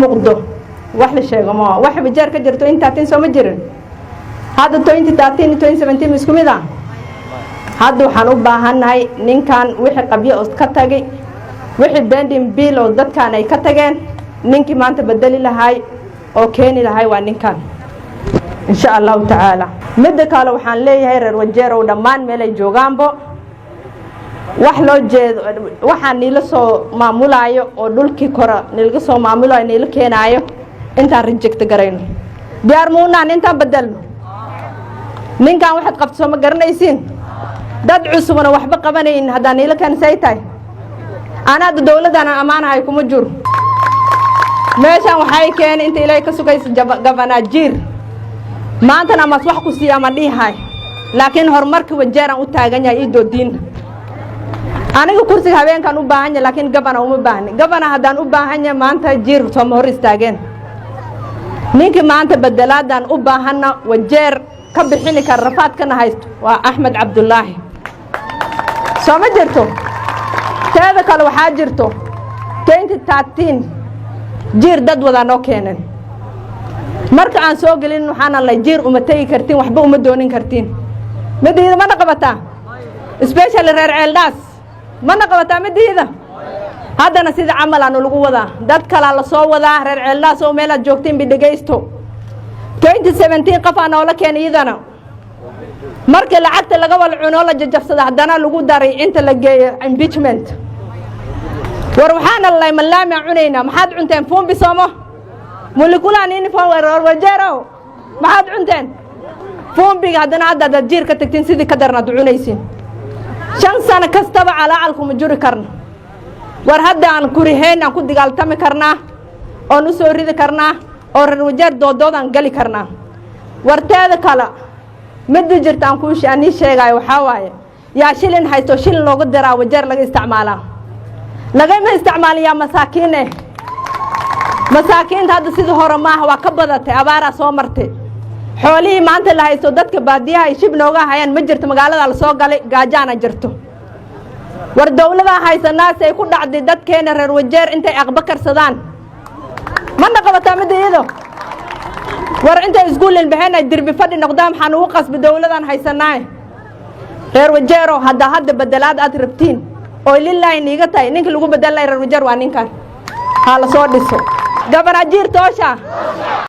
مقدو واحد شيء ما واحد بجار كجر 2013 سو ما جرن هذا 2013 2017 مسكو ميدا هذا وحنو باهناي نين كان وحي قبيه او كتغي وحي بندين بيل او دد كان اي كتغين نينكي مانتا بدلي لهاي او كيني لهاي وا نين كان ان شاء الله تعالى مده kale waxaan leeyahay reer wajeer oo dhamaan meel ay joogaanbo wax loo jeedo waxaan niila soo maamulaayo oo dhulkii kora niilga soo maamulaayo niila keenaayo inta reject gareyno diyaar muunaan inta badalno ninkan waxaad qabto ma garanaysiin dad cusubna waxba qabanayn hadaan niila kan saytay ana dawladana amaanahay kuma jiro meeshan waxay keenay inta ilaahay ka sugayso gabana jiir maanta na mas wax ku siya ma dhihay laakiin horumarka wajeeran u taagan yahay doodiin aniga kursiga habeenkan u baahan yahay laakiin gabana uma baahni gabana hadaan u baahan yahay maanta jiir soo hor istaageen ninka maanta badalaadan u baahana wajeer ka bixini kar rafaadkana haysto waa Axmed Cabdullaahi soo ma jirto teeda kale waxa jirto 2013 jiir dad wada noo keenan marka aan soo galin waxaan la jiir uma tagi kartiin waxba uma doonin kartiin midiyada ma naqabata especially reer ceeldaas ma naqabata midiyada haddana sida camal aan lagu wadaa dad kala la soo wadaa reer ceeldaas oo meel aad joogtiin bi dhageysto 2017 qof aan la keenay idana marka lacagta laga wal cuno la jajabsada haddana lagu daray inta la geeyo impeachment war waxaan la malaama cunayna maxaad cunteen foom bisoomo مولكولان إني فاور وجرو ما حد عندن فون بيج هذا عدد الجير كتكتين سيدي كدرنا دعونيسين شان سنة كستبع على عالكم جوري كرنا ورهدا عن كوريهن عن كود قال تامي كرنا أو نسوري ذكرنا أو الوجر دود عن قلي كرنا ورتاد كلا مد جرت عن كوش أني شيء جاي وحواي يا شيلن هاي توشيل لو قدر وجر لقى استعماله لقى ما استعمال يا مساكينه مساكين هذا سيده هرماه وكبدت أبارة سومرتي حولي ما أنت اللي هيسو دتك باديها يشيب نوجا هيان مجرت مقالة على سوق جاجانا جرتو والدولة هاي الناس يكون عدد دتك هنا الوجير أنت أغبكر سدان ما نقبت مدي إيده ور أنت يقول البهنا يدير بفضل نقدام حنوقص بدولة هاي الناس غير وجيرو هذا بدلات أتربتين أو لله نيجتاي نيك لقوا بدل غير وجير وانين كان على صور دسو قبل أجير توشا